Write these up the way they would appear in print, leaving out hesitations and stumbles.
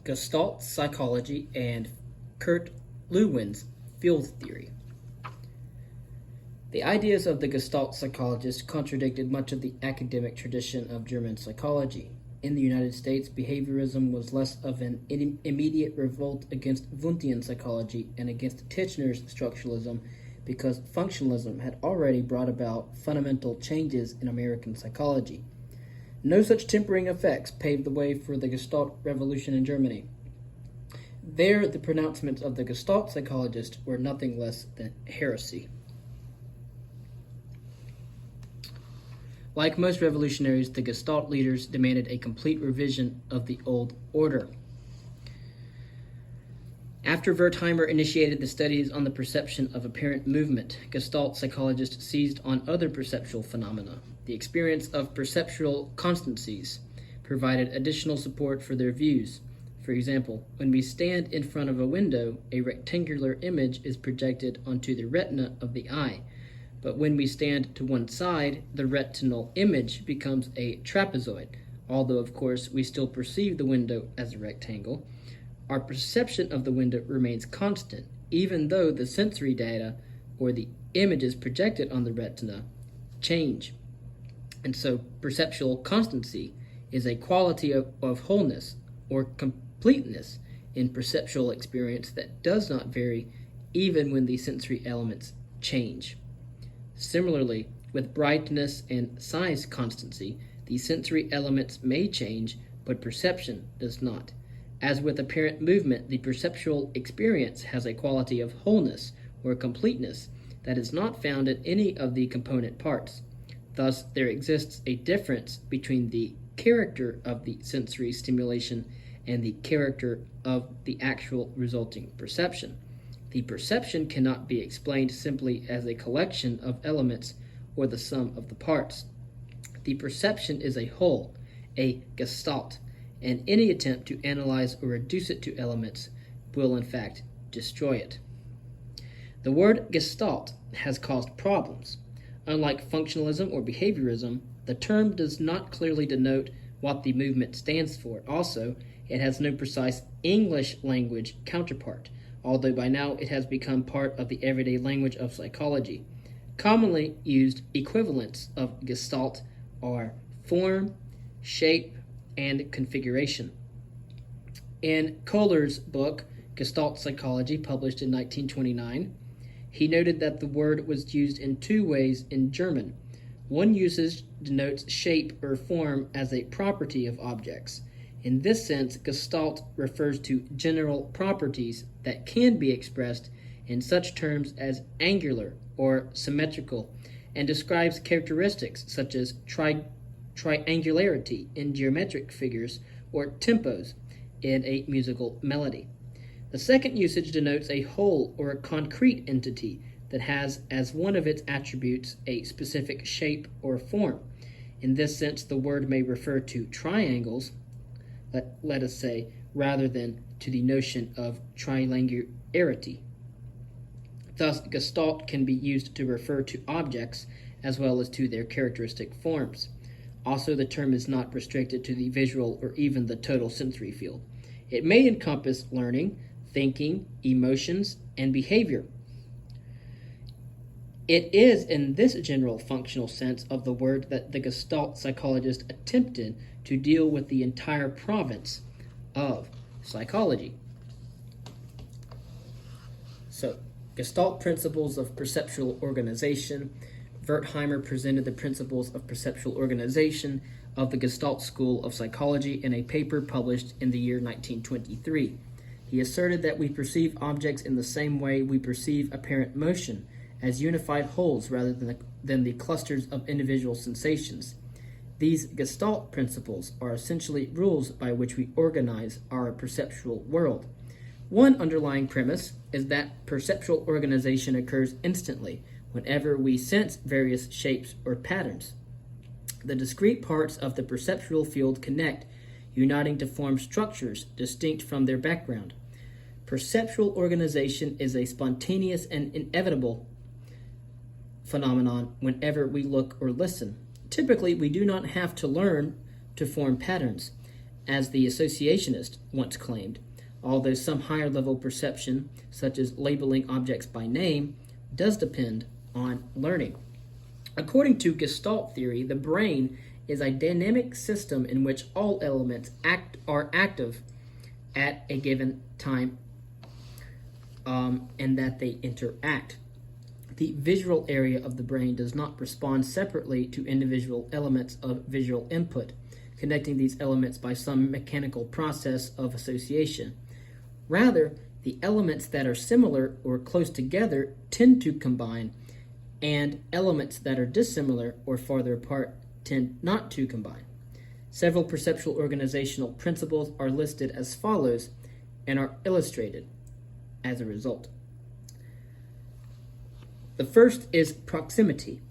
Gestalt psychology and Kurt Lewin's field theory. The ideas of the Gestalt psychologist contradicted much of the academic tradition of German psychology. In the United States, behaviorism was less of an immediate revolt against Wundtian psychology and against Titchener's structuralism because functionalism had already brought about fundamental changes in American psychology. No such tempering effects paved the way for the Gestalt revolution in Germany. There, the pronouncements of the Gestalt psychologist were nothing less than heresy. Like most revolutionaries, the Gestalt leaders demanded a complete revision of the old order. After Wertheimer initiated the studies on the perception of apparent movement, Gestalt psychologists seized on other perceptual phenomena. The experience of perceptual constancies provided additional support for their views. For example, when we stand in front of a window, a rectangular image is projected onto the retina of the eye. But when we stand to one side, the retinal image becomes a trapezoid. Although, of course, we still perceive the window as a rectangle, our perception of the window remains constant, even though the sensory data or the images projected on the retina change. And so perceptual constancy is a quality of wholeness or completeness in perceptual experience that does not vary even when the sensory elements change. Similarly, with brightness and size constancy, the sensory elements may change, but perception does not. As with apparent movement, the perceptual experience has a quality of wholeness or completeness that is not found in any of the component parts. Thus, there exists a difference between the character of the sensory stimulation and the character of the actual resulting perception. The perception cannot be explained simply as a collection of elements or the sum of the parts. The perception is a whole, a gestalt, and any attempt to analyze or reduce it to elements will in fact destroy it. The word gestalt has caused problems. Unlike functionalism or behaviorism, the term does not clearly denote what the movement stands for. Also, it has no precise English language counterpart, although by now it has become part of the everyday language of psychology. Commonly used equivalents of gestalt are form, shape, and configuration. In Kohler's book, Gestalt Psychology, published in 1929, he noted that the word was used in two ways in German. One usage denotes shape or form as a property of objects. In this sense, Gestalt refers to general properties that can be expressed in such terms as angular or symmetrical, and describes characteristics such as triangularity in geometric figures or tempos in a musical melody. The second usage denotes a whole or a concrete entity that has as one of its attributes a specific shape or form. In this sense, the word may refer to triangles, let us say, rather than to the notion of triangularity. Thus, Gestalt can be used to refer to objects as well as to their characteristic forms. Also, the term is not restricted to the visual or even the total sensory field. It may encompass learning, thinking, emotions, and behavior. It is in this general functional sense of the word that the Gestalt psychologist attempted to deal with the entire province of psychology. So, Gestalt principles of perceptual organization. Wertheimer presented the principles of perceptual organization of the Gestalt school of psychology in a paper published in the year 1923. He asserted that we perceive objects in the same way we perceive apparent motion, as unified wholes rather than the clusters of individual sensations. These Gestalt principles are essentially rules by which we organize our perceptual world. One underlying premise is that perceptual organization occurs instantly, whenever we sense various shapes or patterns. The discrete parts of the perceptual field connect, uniting to form structures distinct from their background. Perceptual organization is a spontaneous and inevitable phenomenon whenever we look or listen. Typically, we do not have to learn to form patterns. as the associationist once claimed, although some higher level perception, such as labeling objects by name, does depend on learning. According to Gestalt theory, the brain is a dynamic system in which all elements are active at a given time, and that they interact. The visual area of the brain does not respond separately to individual elements of visual input, connecting these elements by some mechanical process of association. Rather, the elements that are similar or close together tend to combine, and elements that are dissimilar or farther apart tend not to combine. Several perceptual organizational principles are listed as follows and are illustrated as a result. The first is proximity.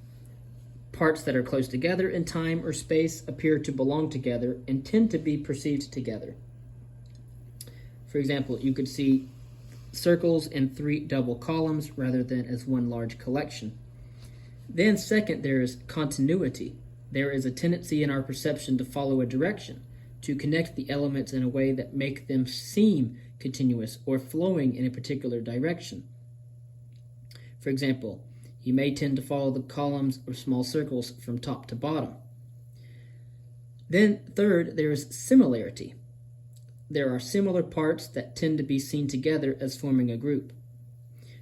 Parts that are close together in time or space appear to belong together and tend to be perceived together. For example, you could see circles in 3 double columns rather than as one large collection. Then second, there is continuity. There is a tendency in our perception to follow a direction, to connect the elements in a way that make them seem continuous or flowing in a particular direction. For example, you may tend to follow the columns or small circles from top to bottom. Then third, there is similarity. There are similar parts that tend to be seen together as forming a group.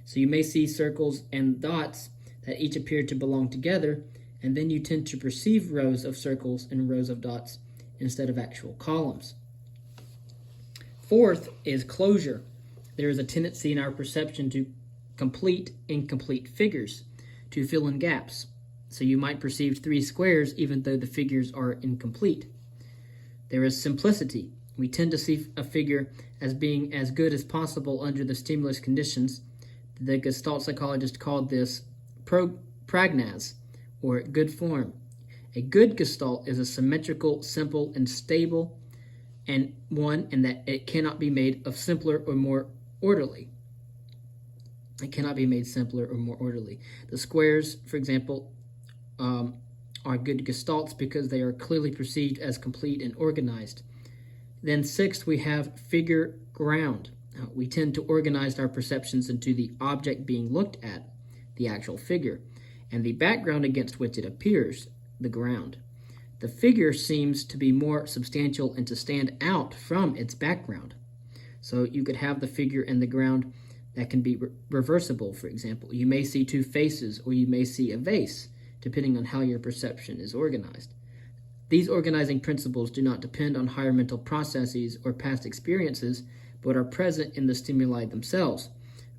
So you may see circles and dots that each appear to belong together, and then you tend to perceive rows of circles and rows of dots instead of actual columns. Fourth is closure. There is a tendency in our perception to complete incomplete figures, to fill in gaps. So you might perceive 3 squares even though the figures are incomplete. There is simplicity. We tend to see a figure as being as good as possible under the stimulus conditions. The Gestalt psychologist called this pragnas, or good form. A good Gestalt is a symmetrical, simple, and stable, and one in that it cannot be made of simpler or more orderly. It cannot be made simpler or more orderly. The squares, for example, are good Gestalts because they are clearly perceived as complete and organized. Then sixth, we have figure ground. We tend to organize our perceptions into the object being looked at, the actual figure, and the background against which it appears, the ground. The figure seems to be more substantial and to stand out from its background. So you could have the figure and the ground that can be reversible, for example. You may see 2 faces, or you may see a vase, depending on how your perception is organized. These organizing principles do not depend on higher mental processes or past experiences, but are present in the stimuli themselves.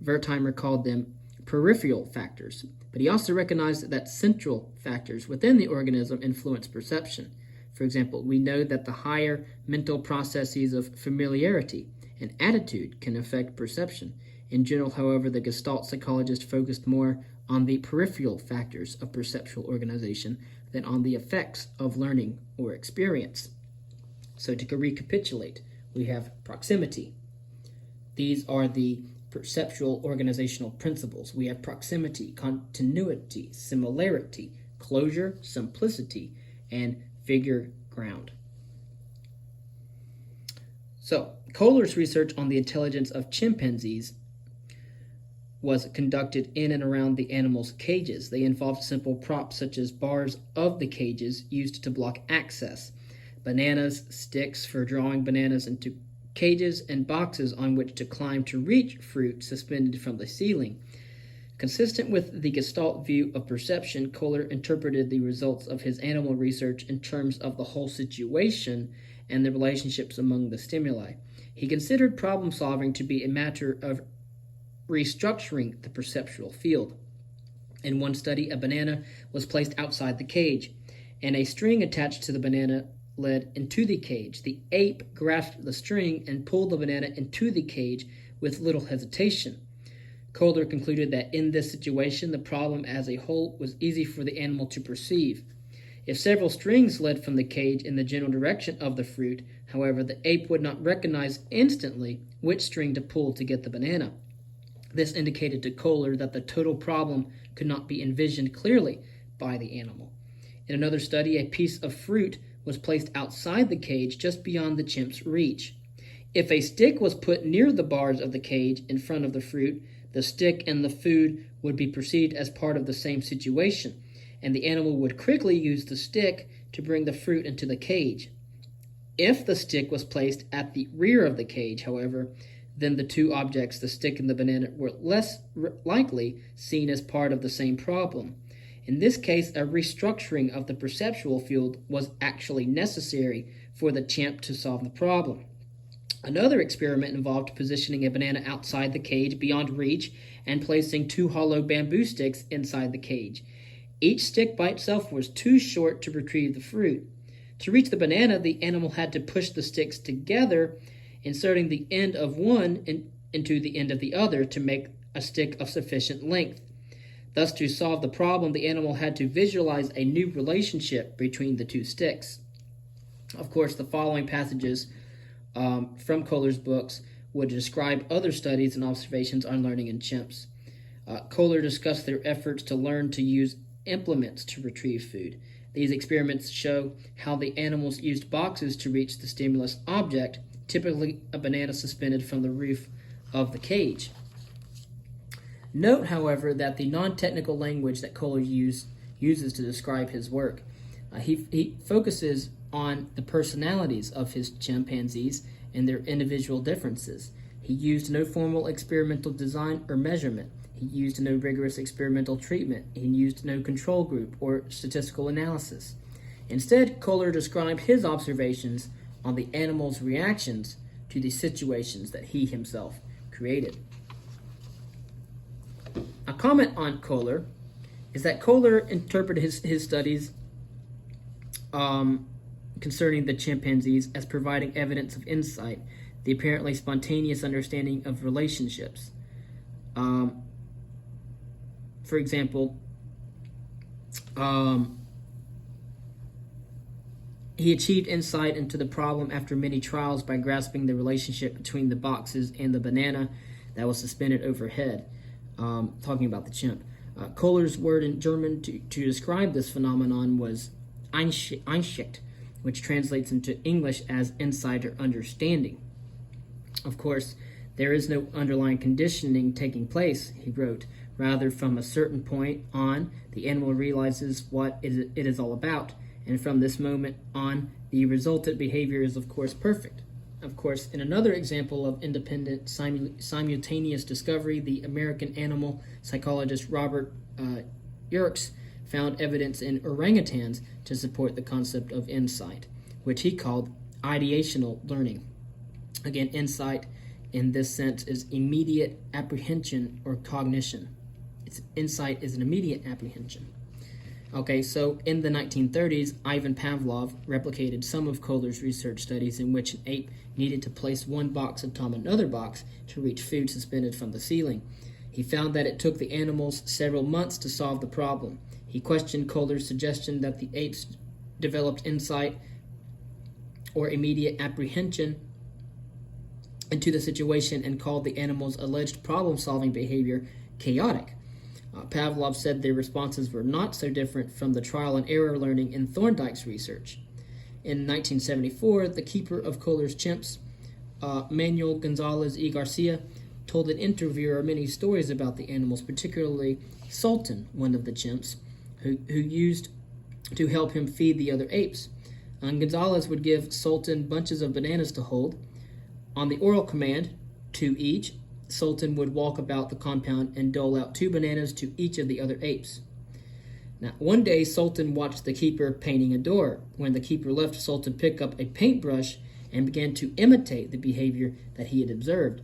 Wertheimer called them peripheral factors, but he also recognized that central factors within the organism influence perception. For example, we know that the higher mental processes of familiarity and attitude can affect perception. In general, however, the Gestalt psychologist focused more on the peripheral factors of perceptual organization than on the effects of learning or experience. So to recapitulate, we have proximity. These are the perceptual organizational principles. We have proximity, continuity, similarity, closure, simplicity, and figure ground. So, Kohler's research on the intelligence of chimpanzees was conducted in and around the animals' cages. They involved simple props such as bars of the cages used to block access, bananas, sticks for drawing bananas into cages, and boxes on which to climb to reach fruit suspended from the ceiling. Consistent with the Gestalt view of perception, Kohler interpreted the results of his animal research in terms of the whole situation and the relationships among the stimuli. He considered problem solving to be a matter of restructuring the perceptual field. In one study, a banana was placed outside the cage, and a string attached to the banana led into the cage. The ape grasped the string and pulled the banana into the cage with little hesitation. Kohler concluded that in this situation, the problem as a whole was easy for the animal to perceive. If several strings led from the cage in the general direction of the fruit, however, the ape would not recognize instantly which string to pull to get the banana. This indicated to Kohler that the total problem could not be envisioned clearly by the animal. In another study, a piece of fruit was placed outside the cage just beyond the chimp's reach. If a stick was put near the bars of the cage in front of the fruit, the stick and the food would be perceived as part of the same situation, and the animal would quickly use the stick to bring the fruit into the cage. If the stick was placed at the rear of the cage, however, then the two objects, the stick and the banana, were less likely seen as part of the same problem. In this case, a restructuring of the perceptual field was actually necessary for the chimp to solve the problem. Another experiment involved positioning a banana outside the cage beyond reach and placing two hollow bamboo sticks inside the cage. Each stick by itself was too short to retrieve the fruit. To reach the banana, the animal had to push the sticks together, inserting the end of one into the end of the other to make a stick of sufficient length. Thus, to solve the problem, the animal had to visualize a new relationship between the two sticks. Of course, the following passages from Kohler's books would describe other studies and observations on learning in chimps. Kohler discussed their efforts to learn to use implements to retrieve food. These experiments show how the animals used boxes to reach the stimulus object, typically a banana suspended from the roof of the cage. Note, however, that the non-technical language that Kohler uses to describe his work, he focuses on the personalities of his chimpanzees and their individual differences. He used no formal experimental design or measurement. He used no rigorous experimental treatment. He used no control group or statistical analysis. Instead, Kohler described his observations on the animal's reactions to the situations that he himself created. A comment on Kohler is that Kohler interpreted his studies concerning the chimpanzees as providing evidence of insight, the apparently spontaneous understanding of relationships. For example, he achieved insight into the problem after many trials by grasping the relationship between the boxes and the banana that was suspended overhead. Talking about the chimp. Kohler's word in German to describe this phenomenon was Einsicht, which translates into English as insight or understanding. Of course, there is no underlying conditioning taking place, he wrote. Rather, from a certain point on, the animal realizes what it is all about, and from this moment on, the resultant behavior is, of course, perfect. Of course, in another example of independent simultaneous discovery, the American animal psychologist Robert Yerkes found evidence in orangutans to support the concept of insight, which he called ideational learning. Again, insight in this sense is immediate apprehension or cognition. Insight is an immediate apprehension. Okay, so in the 1930s, Ivan Pavlov replicated some of Kohler's research studies in which an ape needed to place one box atop another box to reach food suspended from the ceiling. He found that it took the animals several months to solve the problem. He questioned Kohler's suggestion that the apes developed insight or immediate apprehension into the situation and called the animals' alleged problem-solving behavior chaotic. Pavlov said their responses were not so different from the trial and error learning in Thorndike's research. In 1974, the keeper of Kohler's chimps, Manuel Gonzalez y Garcia, told an interviewer many stories about the animals, particularly Sultan, one of the chimps, who used to help him feed the other apes. Gonzalez would give Sultan bunches of bananas to hold. On the oral command, 2 each, Sultan would walk about the compound and dole out 2 bananas to each of the other apes. Now, one day, Sultan watched the keeper painting a door. When the keeper left, Sultan picked up a paintbrush and began to imitate the behavior that he had observed.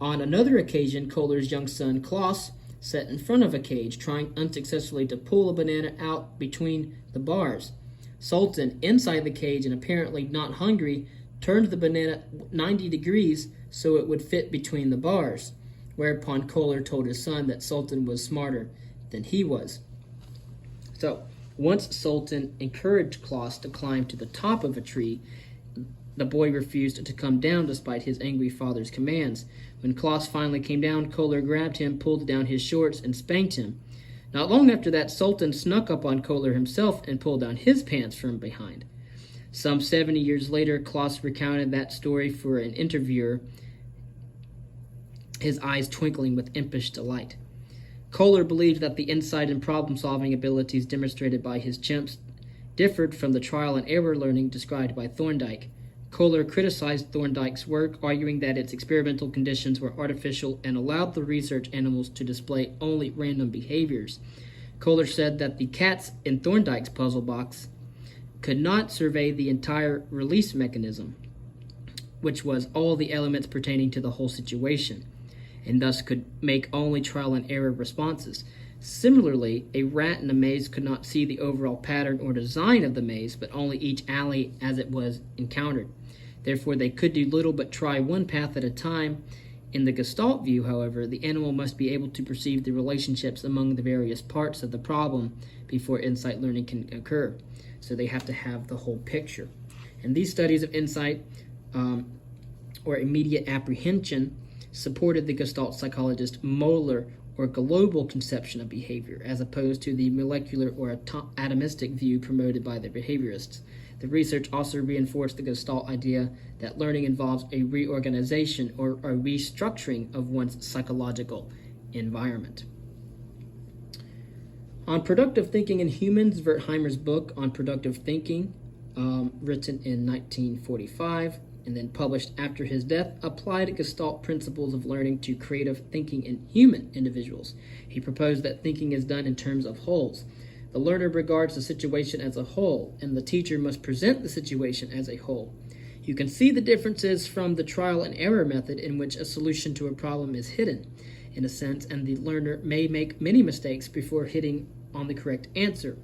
On another occasion, Kohler's young son, Klaus, sat in front of a cage, trying unsuccessfully to pull a banana out between the bars. Sultan, inside the cage and apparently not hungry, turned the banana 90 degrees so it would fit between the bars, whereupon Kohler told his son that Sultan was smarter than he was. So, once Sultan encouraged Klaus to climb to the top of a tree, the boy refused to come down despite his angry father's commands. When Klaus finally came down, Kohler grabbed him, pulled down his shorts, and spanked him. Not long after that, Sultan snuck up on Kohler himself and pulled down his pants from behind. Some 70 years later, Klaus recounted that story for an interviewer, his eyes twinkling with impish delight. Kohler believed that the insight and problem-solving abilities demonstrated by his chimps differed from the trial-and-error learning described by Thorndike. Kohler criticized Thorndike's work, arguing that its experimental conditions were artificial and allowed the research animals to display only random behaviors. Kohler said that the cats in Thorndike's puzzle box could not survey the entire release mechanism, which was all the elements pertaining to the whole situation, and thus could make only trial-and-error responses. Similarly, a rat in a maze could not see the overall pattern or design of the maze, but only each alley as it was encountered. Therefore, they could do little but try one path at a time. In the Gestalt view, however, the animal must be able to perceive the relationships among the various parts of the problem before insight learning can occur. So they have to have the whole picture. And these studies of insight or immediate apprehension supported the Gestalt psychologist molar or global conception of behavior, as opposed to the molecular or atomistic view promoted by the behaviorists. The research also reinforced the Gestalt idea that learning involves a reorganization or a restructuring of one's psychological environment. On productive thinking in humans, Wertheimer's book on productive thinking, written in 1945 and then published after his death, applied Gestalt principles of learning to creative thinking in human individuals. He proposed that thinking is done in terms of wholes. The learner regards the situation as a whole, and the teacher must present the situation as a whole. You can see the differences from the trial and error method, in which a solution to a problem is hidden, in a sense, and the learner may make many mistakes before hitting on the correct answer.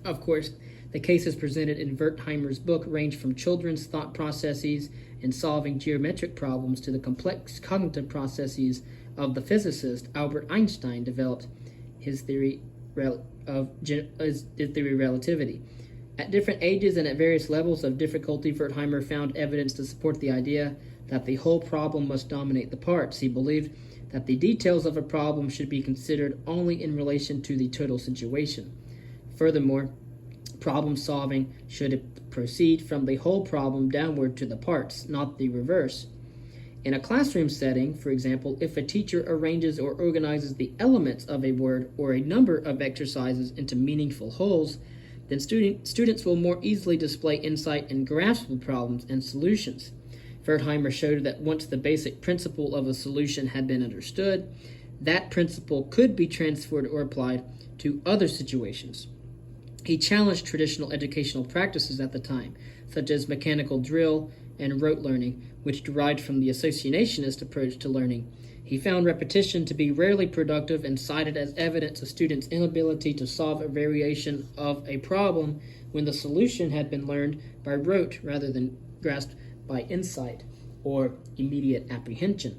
Of course, the cases presented in Wertheimer's book range from children's thought processes in solving geometric problems to the complex cognitive processes of the physicist Albert Einstein developed his theory of relativity. At different ages and at various levels of difficulty, Wertheimer found evidence to support the idea that the whole problem must dominate the parts. He believed that the details of a problem should be considered only in relation to the total situation. Furthermore, problem solving should proceed from the whole problem downward to the parts, not the reverse. In a classroom setting, for example, if a teacher arranges or organizes the elements of a word or a number of exercises into meaningful wholes, then students will more easily display insight and grasp the problems and solutions. Wertheimer showed that once the basic principle of a solution had been understood, that principle could be transferred or applied to other situations. He challenged traditional educational practices at the time, such as mechanical drill and rote learning, which derived from the associationist approach to learning. He found repetition to be rarely productive and cited as evidence a student's inability to solve a variation of a problem when the solution had been learned by rote rather than grasped by insight or immediate apprehension.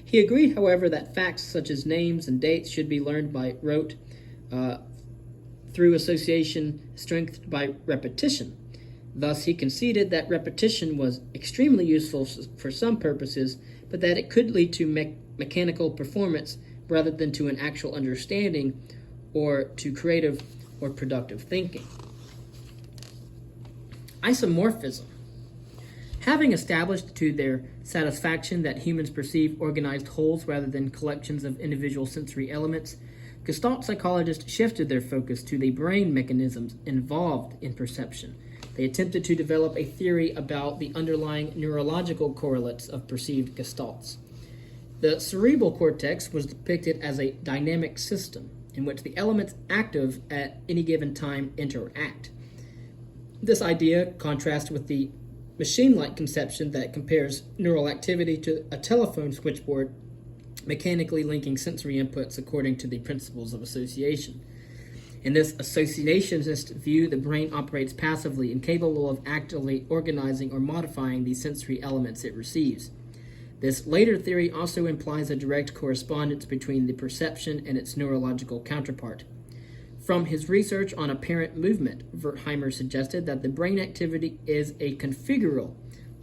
He agreed, however, that facts such as names and dates should be learned by rote through association strengthened by repetition. Thus, he conceded that repetition was extremely useful for some purposes, but that it could lead to mechanical performance rather than to an actual understanding or to creative or productive thinking. Isomorphism. Having established to their satisfaction that humans perceive organized wholes rather than collections of individual sensory elements, Gestalt psychologists shifted their focus to the brain mechanisms involved in perception. They attempted to develop a theory about the underlying neurological correlates of perceived gestalts. The cerebral cortex was depicted as a dynamic system in which the elements active at any given time interact. This idea contrasts with the machine-like conception that compares neural activity to a telephone switchboard, mechanically linking sensory inputs according to the principles of association. In this associationist view, the brain operates passively, incapable of actively organizing or modifying the sensory elements it receives. This later theory also implies a direct correspondence between the perception and its neurological counterpart. From his research on apparent movement, Wertheimer suggested that the brain activity is a configural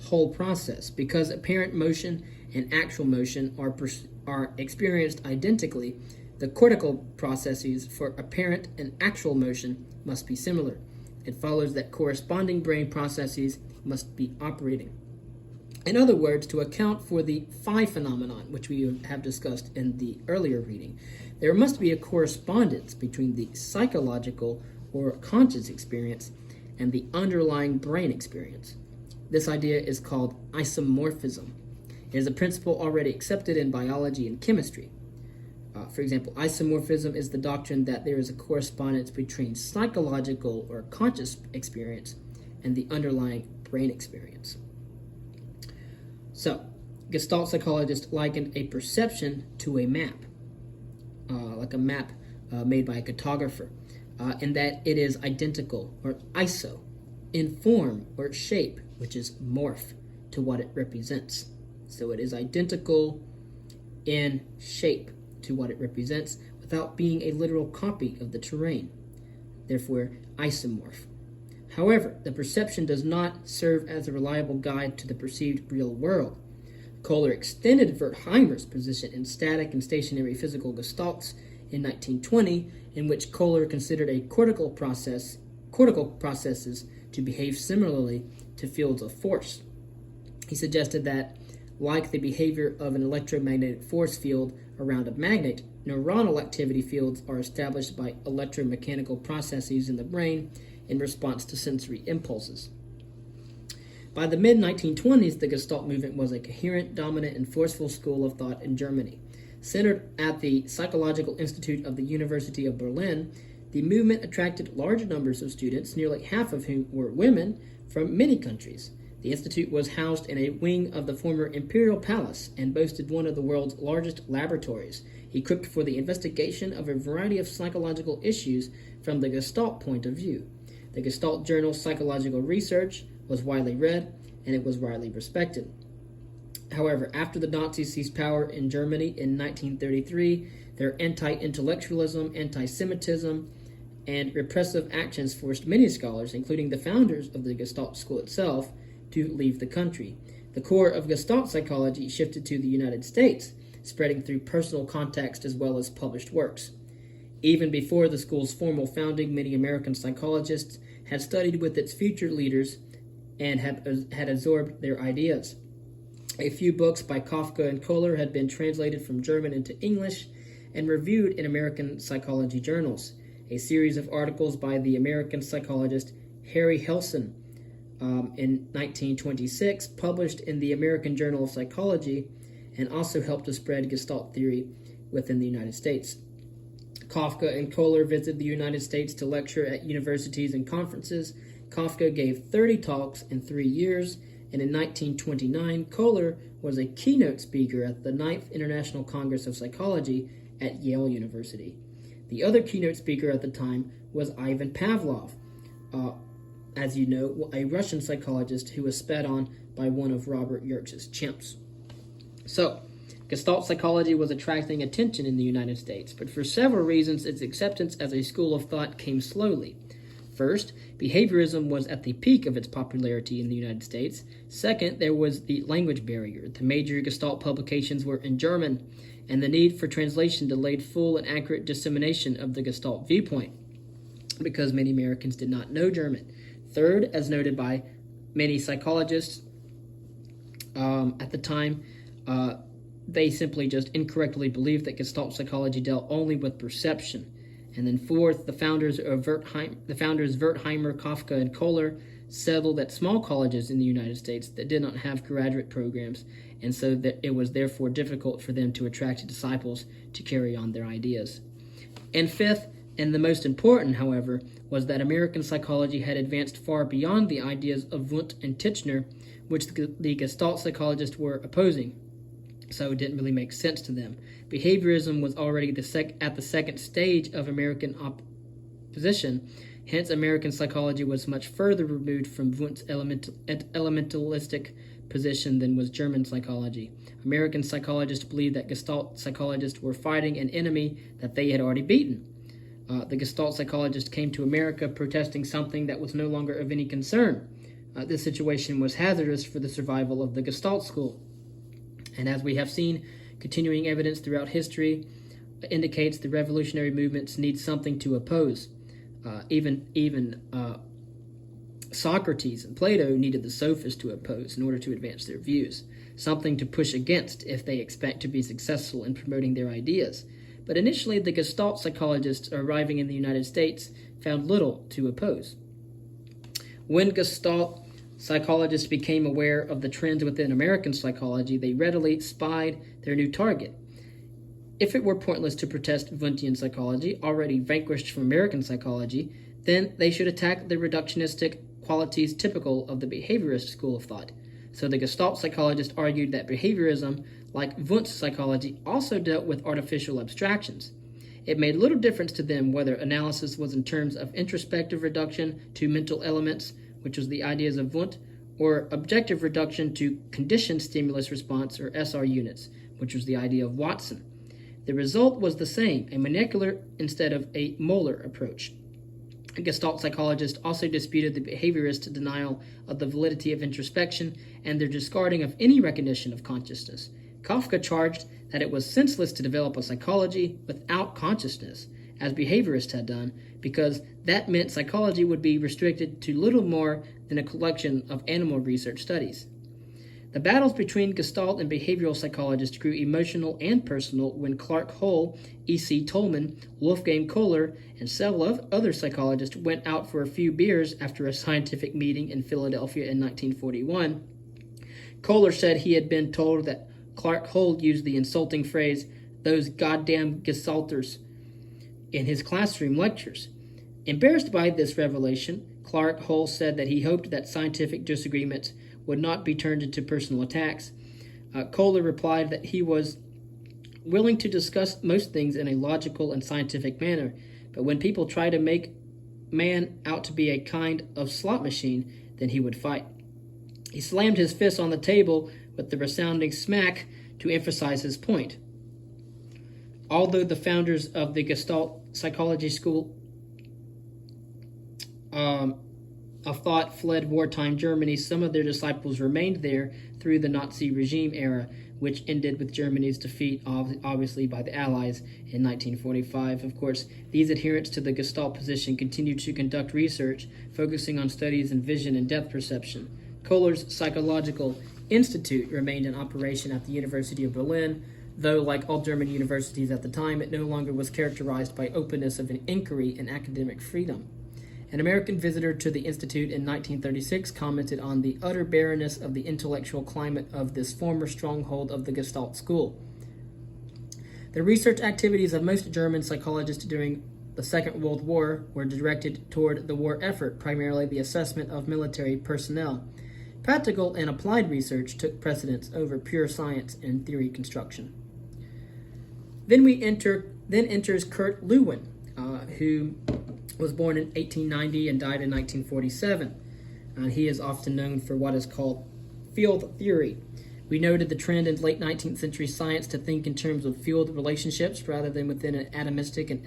whole process. Because apparent motion and actual motion are experienced identically, the cortical processes for apparent and actual motion must be similar. it follows that corresponding brain processes must be operating. In other words, to account for the phi phenomenon, which we have discussed in the earlier reading, there must be a correspondence between the psychological or conscious experience and the underlying brain experience. This idea is called isomorphism. It is a principle already accepted in biology and chemistry. For example, isomorphism is the doctrine that there is a correspondence between psychological or conscious experience and the underlying brain experience. So, Gestalt psychologists likened a perception to a map, like a map made by a cartographer, in that it is identical, or iso, in form or shape, which is morph, to what it represents. So it is identical in shape to what it represents without being a literal copy of the terrain, therefore isomorph. However, the perception does not serve as a reliable guide to the perceived real world. Kohler extended Wertheimer's position in static and stationary physical gestalts in 1920, in which Kohler considered cortical processes to behave similarly to fields of force. He suggested that, like the behavior of an electromagnetic force field around a magnet, neuronal activity fields are established by electromechanical processes in the brain in response to sensory impulses. By the mid-1920s, the Gestalt movement was a coherent, dominant, and forceful school of thought in Germany. Centered at the Psychological Institute of the University of Berlin, the movement attracted large numbers of students, nearly half of whom were women, from many countries. The institute was housed in a wing of the former Imperial Palace and boasted one of the world's largest laboratories, equipped for the investigation of a variety of psychological issues from the Gestalt point of view. The Gestalt journal Psychological Research was widely read, and it was widely respected. However, after the Nazis seized power in Germany in 1933, their anti-intellectualism, anti-Semitism, and repressive actions forced many scholars, including the founders of the Gestalt school itself, to leave the country. The core of Gestalt psychology shifted to the United States, spreading through personal context as well as published works. Even before the school's formal founding, many American psychologists had studied with its future leaders and had absorbed their ideas. A few books by Kafka and Kohler had been translated from German into English and reviewed in American psychology journals. A series of articles by the American psychologist Harry Helson in 1926, published in the American Journal of Psychology, and also helped to spread Gestalt theory within the United States. Kafka and Kohler visited the United States to lecture at universities and conferences. Kafka gave 30 talks in 3 years, and in 1929, Kohler was a keynote speaker at the 9th International Congress of Psychology at Yale University. The other keynote speaker at the time was Ivan Pavlov, as you know, a Russian psychologist who was sped on by one of Robert Yerkes's chimps. So, Gestalt psychology was attracting attention in the United States, but for several reasons its acceptance as a school of thought came slowly. First, behaviorism was at the peak of its popularity in the United States. Second, there was the language barrier. The major Gestalt publications were in German, and the need for translation delayed full and accurate dissemination of the Gestalt viewpoint, because many Americans did not know German. Third, as noted by many psychologists at the time, they simply just incorrectly believed that Gestalt psychology dealt only with perception. And then fourth, the founders Wertheimer, Kafka, and Kohler settled at small colleges in the United States that did not have graduate programs, and so that it was therefore difficult for them to attract disciples to carry on their ideas. And fifth, and the most important, however, was that American psychology had advanced far beyond the ideas of Wundt and Titchener, which the Gestalt psychologists were opposing. So it didn't really make sense to them. Behaviorism was already at the second stage of American opposition. Hence, American psychology was much further removed from Wundt's elementalistic position than was German psychology. American psychologists believed that Gestalt psychologists were fighting an enemy that they had already beaten. The Gestalt psychologists came to America protesting something that was no longer of any concern. This situation was hazardous for the survival of the Gestalt school. And as we have seen, continuing evidence throughout history indicates the revolutionary movements need something to oppose. Even Socrates and Plato needed the sophists to oppose in order to advance their views, something to push against if they expect to be successful in promoting their ideas. But initially, the Gestalt psychologists arriving in the United States found little to oppose. When Gestalt psychologists became aware of the trends within American psychology, they readily spied their new target. If it were pointless to protest Wundtian psychology, already vanquished from American psychology, then they should attack the reductionistic qualities typical of the behaviorist school of thought. So the Gestalt psychologists argued that behaviorism, like Wundt's psychology, also dealt with artificial abstractions. It made little difference to them whether analysis was in terms of introspective reduction to mental elements, which was the ideas of Wundt, or objective reduction to conditioned stimulus response, or SR units, which was the idea of Watson. The result was the same, a molecular instead of a molar approach. Gestalt psychologists also disputed the behaviorist denial of the validity of introspection and their discarding of any recognition of consciousness. Kafka charged that it was senseless to develop a psychology without consciousness, as behaviorists had done, because that meant psychology would be restricted to little more than a collection of animal research studies. The battles between Gestalt and behavioral psychologists grew emotional and personal when Clark Hull, E.C. Tolman, Wolfgang Kohler, and several other psychologists went out for a few beers after a scientific meeting in Philadelphia in 1941. Kohler said he had been told that Clark Hull used the insulting phrase, "those goddamn Gestalters," in his classroom lectures. Embarrassed by this revelation, Clark Hull said that he hoped that scientific disagreements would not be turned into personal attacks. Kohler replied that he was willing to discuss most things in a logical and scientific manner, but when people try to make man out to be a kind of slot machine, then he would fight. He slammed his fist on the table with the resounding smack to emphasize his point. Although the founders of the Gestalt psychology school of thought fled wartime Germany, some of their disciples remained there through the Nazi regime era, which ended with Germany's defeat, obviously, by the Allies in 1945. Of course, these adherents to the Gestalt position continued to conduct research, focusing on studies in vision and depth perception. Kohler's Psychological Institute remained in operation at the University of Berlin, though, like all German universities at the time, it no longer was characterized by openness of an inquiry and academic freedom. An American visitor to the Institute in 1936 commented on the utter barrenness of the intellectual climate of this former stronghold of the Gestalt school. The research activities of most German psychologists during the Second World War were directed toward the war effort, primarily the assessment of military personnel. Practical and applied research took precedence over pure science and theory construction. Then enters Kurt Lewin, who was born in 1890 and died in 1947. He is often known for what is called field theory. We noted the trend in late 19th century science to think in terms of field relationships rather than within an atomistic and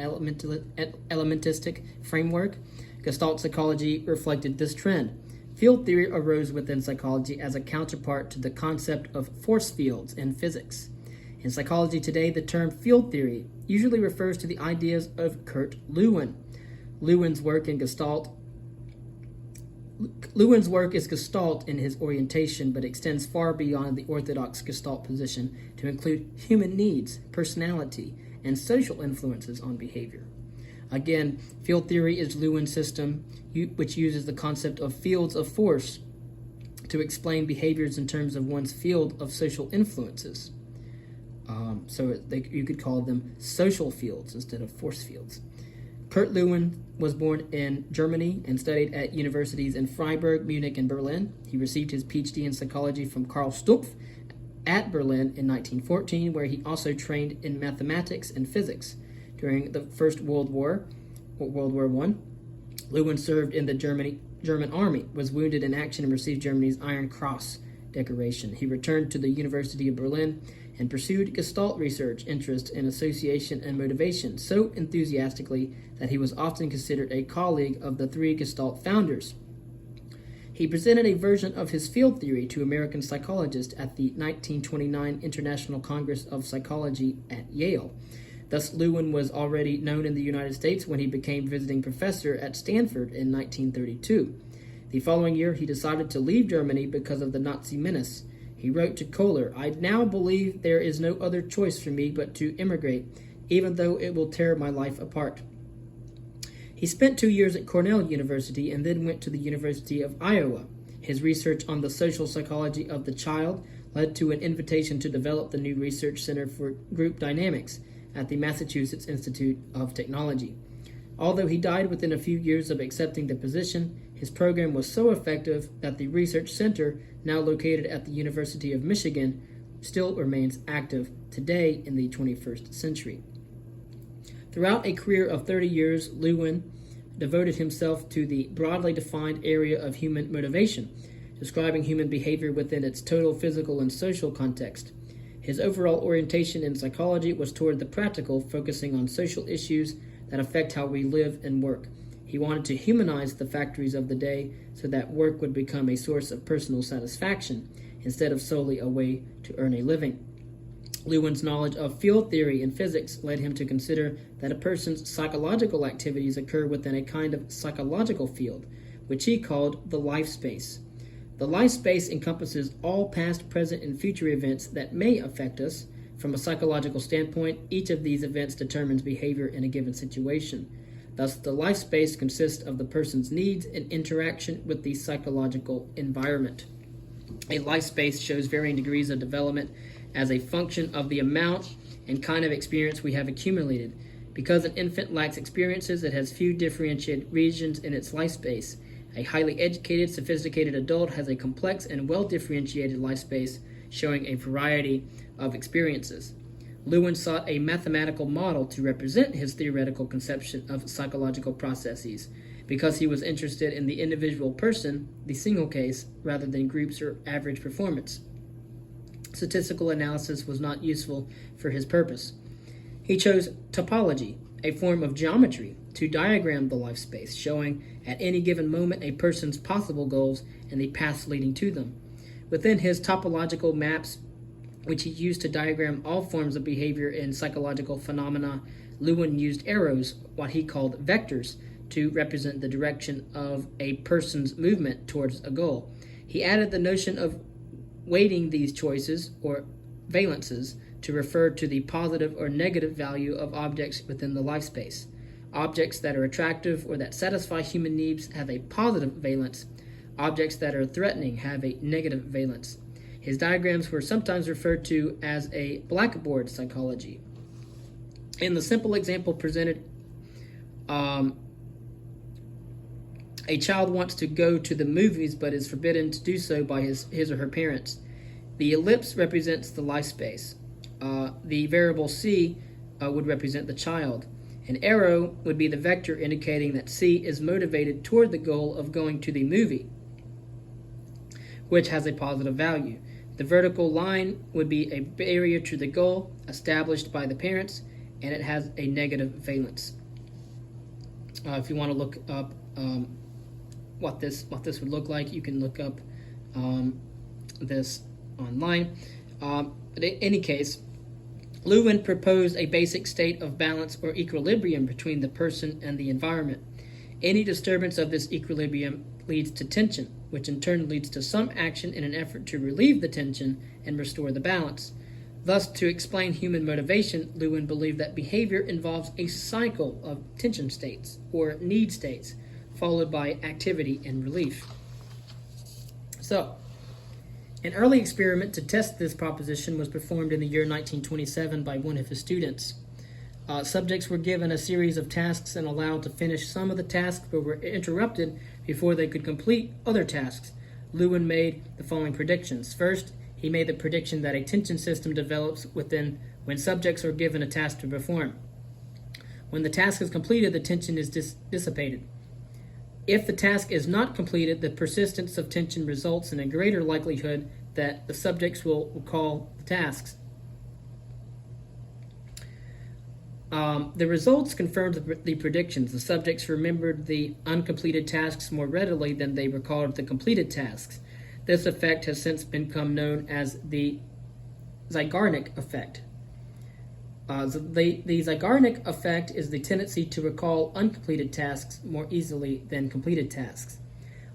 elementistic framework. Gestalt psychology reflected this trend. Field theory arose within psychology as a counterpart to the concept of force fields in physics. In psychology today, the term field theory usually refers to the ideas of Kurt Lewin. Lewin's work is Gestalt in his orientation, but extends far beyond the orthodox Gestalt position to include human needs, personality, and social influences on behavior. Again, field theory is Lewin's system, which uses the concept of fields of force to explain behaviors in terms of one's field of social influences. You could call them social fields instead of force fields. Kurt Lewin was born in Germany and studied at universities in Freiburg, Munich, and Berlin. He received his PhD in psychology from Karl Stumpf at Berlin in 1914, where he also trained in mathematics and physics. During the First World War I, Lewin served in the German army, was wounded in action, and received Germany's Iron Cross decoration. He returned to the University of Berlin and pursued Gestalt research interest in association and motivation so enthusiastically that he was often considered a colleague of the three Gestalt founders. He presented a version of his field theory to American psychologists at the 1929 International Congress of Psychology at Yale. Thus, Lewin was already known in the United States when he became visiting professor at Stanford in 1932. The following year, he decided to leave Germany because of the Nazi menace. He wrote to Kohler, "I now believe there is no other choice for me but to emigrate, even though it will tear my life apart." He spent 2 years at Cornell University and then went to the University of Iowa. His research on the social psychology of the child led to an invitation to develop the new Research Center for Group Dynamics at the Massachusetts Institute of Technology. Although he died within a few years of accepting the position, his program was so effective that the Research Center, now located at the University of Michigan, still remains active today in the 21st century. Throughout a career of 30 years, Lewin devoted himself to the broadly defined area of human motivation, describing human behavior within its total physical and social context. His overall orientation in psychology was toward the practical, focusing on social issues that affect how we live and work. He wanted to humanize the factories of the day so that work would become a source of personal satisfaction instead of solely a way to earn a living. Lewin's knowledge of field theory and physics led him to consider that a person's psychological activities occur within a kind of psychological field, which he called the life space. The life space encompasses all past, present, and future events that may affect us. From a psychological standpoint, each of these events determines behavior in a given situation. Thus, the life space consists of the person's needs and interaction with the psychological environment. A life space shows varying degrees of development as a function of the amount and kind of experience we have accumulated. Because an infant lacks experiences, it has few differentiated regions in its life space. A highly educated, sophisticated adult has a complex and well-differentiated life space, showing a variety of experiences. Lewin sought a mathematical model to represent his theoretical conception of psychological processes, because he was interested in the individual person, the single case, rather than groups or average performance. Statistical analysis was not useful for his purpose. He chose topology, a form of geometry, to diagram the life space, showing at any given moment a person's possible goals and the paths leading to them. Within his topological maps, which he used to diagram all forms of behavior in psychological phenomena, Lewin used arrows, what he called vectors, to represent the direction of a person's movement towards a goal. He added the notion of weighting these choices, or valences, to refer to the positive or negative value of objects within the life space. Objects that are attractive or that satisfy human needs have a positive valence. Objects that are threatening have a negative valence. His diagrams were sometimes referred to as a blackboard psychology. In the simple example presented, a child wants to go to the movies but is forbidden to do so by his or her parents. The ellipse represents the life space. The variable C would represent the child. An arrow would be the vector indicating that C is motivated toward the goal of going to the movie, which has a positive value. The vertical line would be a barrier to the goal established by the parents, and it has a negative valence. If you want to look up what this would look like, you can look up this online. But in any case, Lewin proposed a basic state of balance or equilibrium between the person and the environment. Any disturbance of this equilibrium leads to tension, which in turn leads to some action in an effort to relieve the tension and restore the balance. Thus, to explain human motivation, Lewin believed that behavior involves a cycle of tension states, or need states, followed by activity and relief. So, an early experiment to test this proposition was performed in the year 1927 by one of his students. Subjects were given a series of tasks and allowed to finish some of the tasks, but were interrupted before they could complete other tasks. Lewin made the following predictions. First, he made the prediction that a tension system develops when subjects are given a task to perform. When the task is completed, the tension is dissipated. If the task is not completed, the persistence of tension results in a greater likelihood that the subjects will recall the tasks. The results confirmed the predictions. The subjects remembered the uncompleted tasks more readily than they recalled the completed tasks. This effect has since become known as the Zeigarnik effect. The Zeigarnik effect is the tendency to recall uncompleted tasks more easily than completed tasks.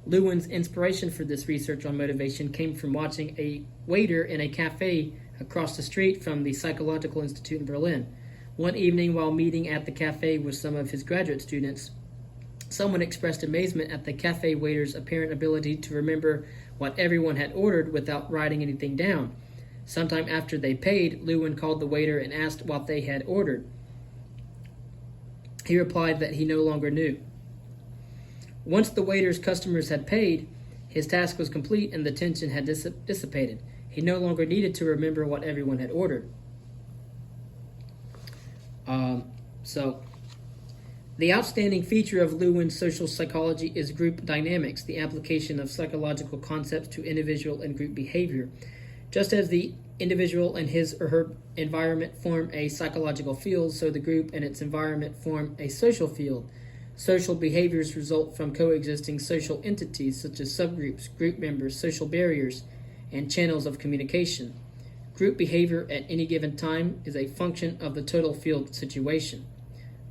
Lewin's inspiration for this research on motivation came from watching a waiter in a cafe across the street from the Psychological Institute in Berlin. One evening, while meeting at the cafe with some of his graduate students, someone expressed amazement at the cafe waiter's apparent ability to remember what everyone had ordered without writing anything down. Sometime after they paid, Lewin called the waiter and asked what they had ordered. He replied that he no longer knew. Once the waiter's customers had paid, his task was complete and the tension had dissipated. He no longer needed to remember what everyone had ordered. The outstanding feature of Lewin's social psychology is group dynamics, the application of psychological concepts to individual and group behavior. Just as the individual and his or her environment form a psychological field, so the group and its environment form a social field. Social behaviors result from coexisting social entities such as subgroups, group members, social barriers, and channels of communication. Group behavior at any given time is a function of the total field situation.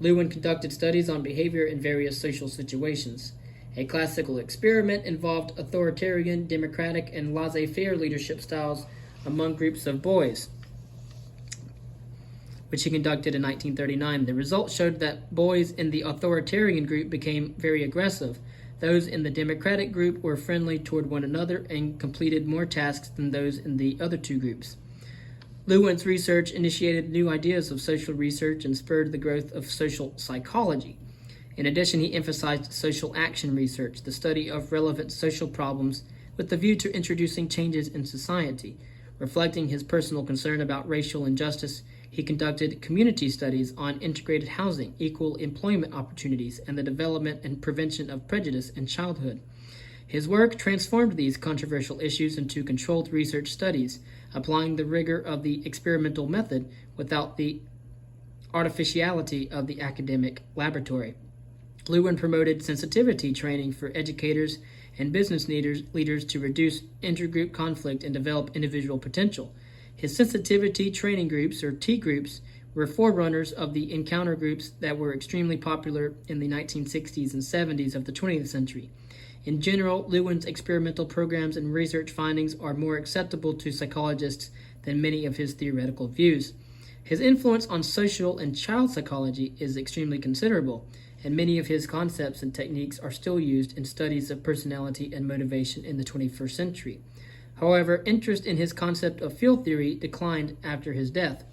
Lewin conducted studies on behavior in various social situations. A classical experiment involved authoritarian, democratic, and laissez-faire leadership styles among groups of boys, which he conducted in 1939. The results showed that boys in the authoritarian group became very aggressive. Those in the democratic group were friendly toward one another and completed more tasks than those in the other two groups. Lewin's research initiated new ideas of social research and spurred the growth of social psychology. In addition, he emphasized social action research, the study of relevant social problems with the view to introducing changes in society. Reflecting his personal concern about racial injustice, he conducted community studies on integrated housing, equal employment opportunities, and the development and prevention of prejudice in childhood. His work transformed these controversial issues into controlled research studies, applying the rigor of the experimental method without the artificiality of the academic laboratory. Lewin promoted sensitivity training for educators and business leaders to reduce intergroup conflict and develop individual potential. His sensitivity training groups, or T groups, were forerunners of the encounter groups that were extremely popular in the 1960s and 70s of the 20th century. In general, Lewin's experimental programs and research findings are more acceptable to psychologists than many of his theoretical views. His influence on social and child psychology is extremely considerable, and many of his concepts and techniques are still used in studies of personality and motivation in the 21st century. However, interest in his concept of field theory declined after his death.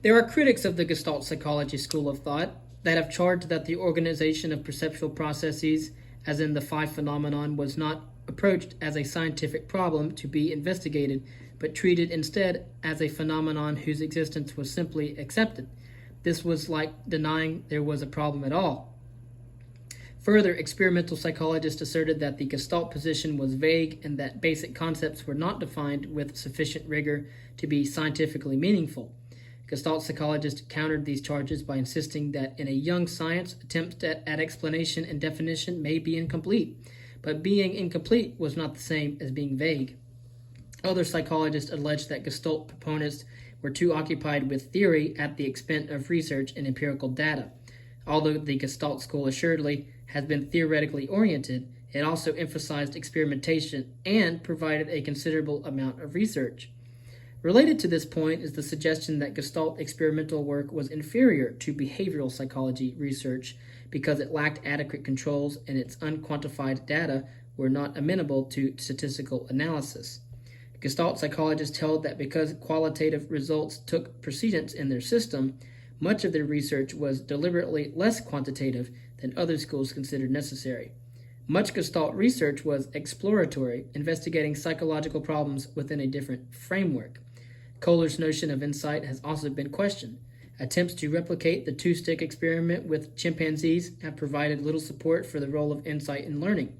There are critics of the Gestalt psychology school of thought that have charged that the organization of perceptual processes, as in the five phenomenon, was not approached as a scientific problem to be investigated, but treated instead as a phenomenon whose existence was simply accepted. This was like denying there was a problem at all. Further, experimental psychologists asserted that the Gestalt position was vague and that basic concepts were not defined with sufficient rigor to be scientifically meaningful. Gestalt psychologists countered these charges by insisting that in a young science, attempts at explanation and definition may be incomplete, but being incomplete was not the same as being vague. Other psychologists alleged that Gestalt proponents were too occupied with theory at the expense of research and empirical data. Although the Gestalt school assuredly has been theoretically oriented, it also emphasized experimentation and provided a considerable amount of research. Related to this point is the suggestion that Gestalt experimental work was inferior to behavioral psychology research because it lacked adequate controls and its unquantified data were not amenable to statistical analysis. Gestalt psychologists held that because qualitative results took precedence in their system, much of their research was deliberately less quantitative than other schools considered necessary. Much Gestalt research was exploratory, investigating psychological problems within a different framework. Kohler's notion of insight has also been questioned. Attempts to replicate the two-stick experiment with chimpanzees have provided little support for the role of insight in learning.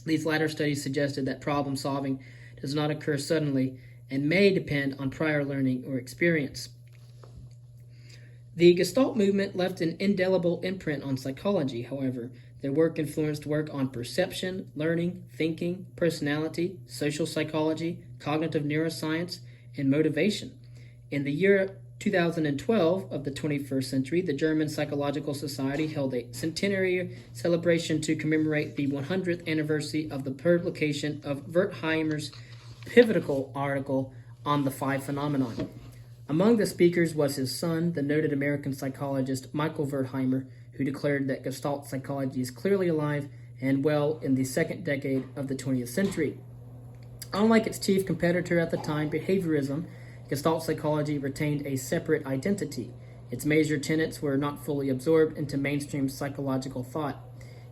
These latter studies suggested that problem solving does not occur suddenly and may depend on prior learning or experience. The Gestalt movement left an indelible imprint on psychology, however. Their work influenced work on perception, learning, thinking, personality, social psychology, cognitive neuroscience, and motivation. In the year 2012 of the 21st century, the German Psychological Society held a centenary celebration to commemorate the 100th anniversary of the publication of Wertheimer's pivotal article on the five phenomenon. Among the speakers was his son, the noted American psychologist Michael Wertheimer, who declared that Gestalt psychology is clearly alive and well in the second decade of the 20th century. Unlike its chief competitor at the time, behaviorism, Gestalt psychology retained a separate identity. Its major tenets were not fully absorbed into mainstream psychological thought.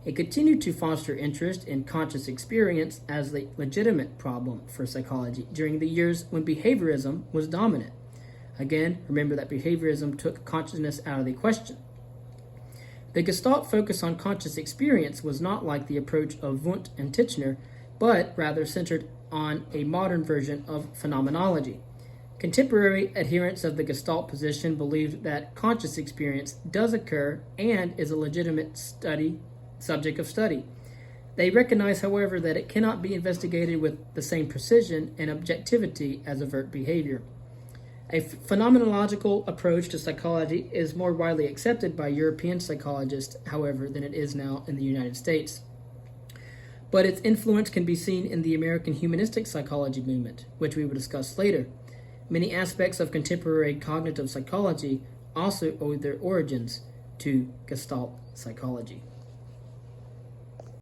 It continued to foster interest in conscious experience as the legitimate problem for psychology during the years when behaviorism was dominant. Again, remember that behaviorism took consciousness out of the question. The Gestalt focus on conscious experience was not like the approach of Wundt and Titchener, but rather centered on a modern version of phenomenology. Contemporary adherents of the Gestalt position believed that conscious experience does occur and is a legitimate subject of study. They recognize, however, that it cannot be investigated with the same precision and objectivity as overt behavior. A phenomenological approach to psychology is more widely accepted by European psychologists, however, than it is now in the United States. But its influence can be seen in the American humanistic psychology movement, which we will discuss later. Many aspects of contemporary cognitive psychology also owe their origins to Gestalt psychology.